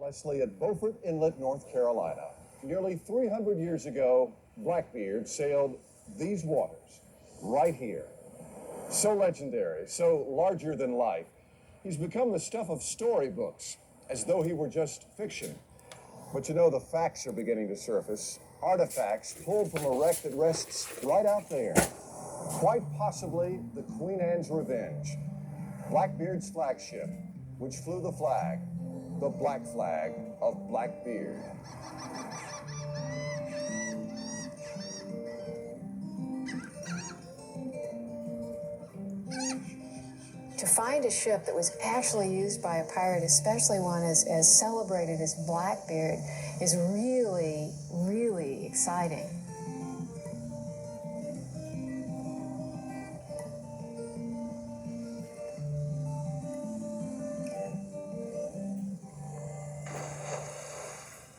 Leslie, at Beaufort Inlet, North Carolina. Nearly 300 years ago, Blackbeard sailed these waters right here. So legendary, so larger than life. He's become the stuff of storybooks, as though he were just fiction. But you know, the facts are beginning to surface. Artifacts pulled from a wreck that rests right out there. Quite possibly the Queen Anne's Revenge. Blackbeard's flagship, which flew the flag, the black flag of Blackbeard. To find a ship that was actually used by a pirate, especially one as celebrated as Blackbeard, is really, really exciting.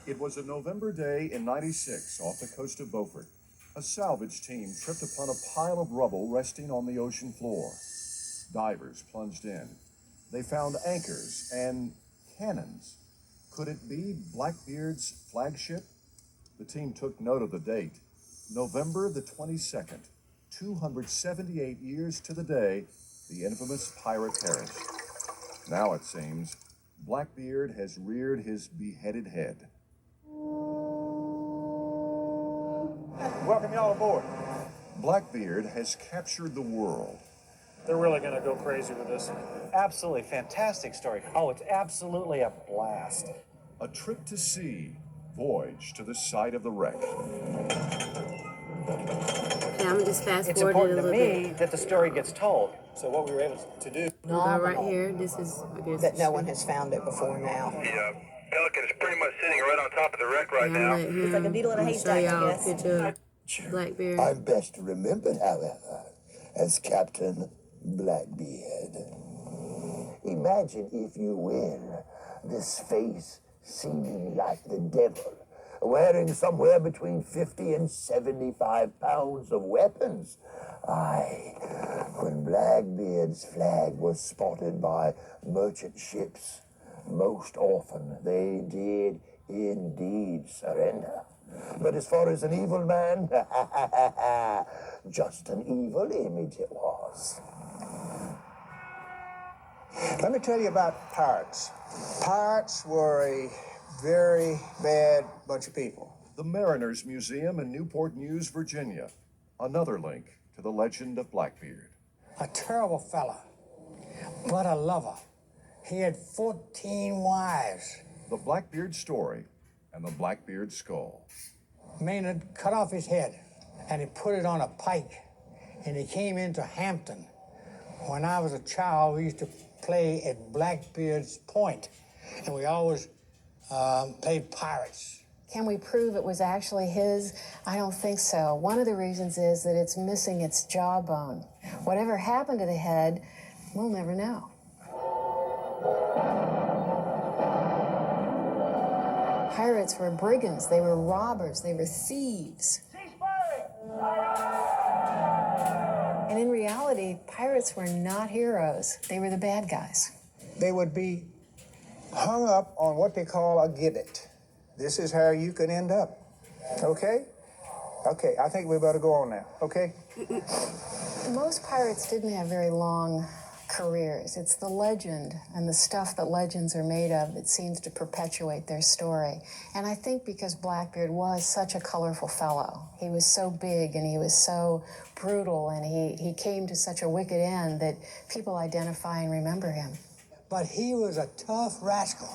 It was a November day in '96 off the coast of Beaufort. A salvage team tripped upon a pile of rubble resting on the ocean floor. Divers plunged in. They found anchors and cannons. Could it be Blackbeard's flagship? The team took note of the date, November the 22nd, 278 years to the day the infamous pirate perished. Now it seems Blackbeard has reared his beheaded head. Welcome y'all aboard. Blackbeard has captured the world. They're really going to go crazy with this. Absolutely fantastic story. Oh, it's absolutely a blast. A trip to sea, voyage to the site of the wreck. Yeah, I'm just fast It's forward important a to little me bit. that the story gets told. So what we were able to do. We'll go right here. This is, I guess, That no one has found it before now. The Pelican is pretty much sitting right on top of the wreck right now. It's like a needle in a haystack, I guess. Show y'all a picture of Blackbeard. I'm best remembered, however, as Captain Blackbeard. Imagine, if you will, this face seeming like the devil, wearing somewhere between 50 and 75 pounds of weapons. Aye, when Blackbeard's flag was spotted by merchant ships, most often they did indeed surrender. But as far as an evil man, just an evil image it was. Let me tell you about pirates. Pirates were a very bad bunch of people. The Mariners Museum in Newport News, Virginia. Another link to the legend of Blackbeard. A terrible fella, but a lover. He had 14 wives. The Blackbeard story and the Blackbeard skull. Maynard cut off his head, and he put it on a pike, and he came into Hampton. When I was a child, we used to play at Blackbeard's Point, and we always played pirates. Can we prove it was actually his? I don't think so. One of the reasons is that it's missing its jawbone. Whatever happened to the head, we'll never know. Pirates were brigands, they were robbers, they were thieves. And in reality, pirates were not heroes. They were the bad guys. They would be hung up on what they call a gibbet. This is how you could end up. Okay? Okay, I think we better go on now, okay? Most pirates didn't have very long careers. It's the legend and the stuff that legends are made of that seems to perpetuate their story. And I think because Blackbeard was such a colorful fellow, he was so big and he was so brutal and he came to such a wicked end that people identify and remember him. But he was a tough rascal.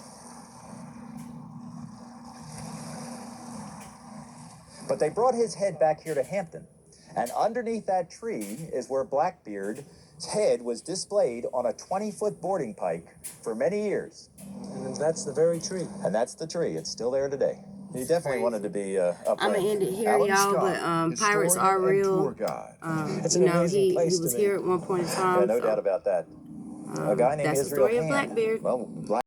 But they brought his head back here to Hampton. And underneath that tree is where Blackbeard's head was displayed on a 20-foot boarding pike for many years. And that's the very tree. And that's the tree. It's still there today. He definitely wanted to be up I'm gonna end it here, Alan y'all. Scott, But pirates historian are and real. tour guide. It's You an know, amazing he place to was be. here at one point in time. Yeah, no so, doubt about that. A guy named that's the Israel story of Hand. Blackbeard. Well,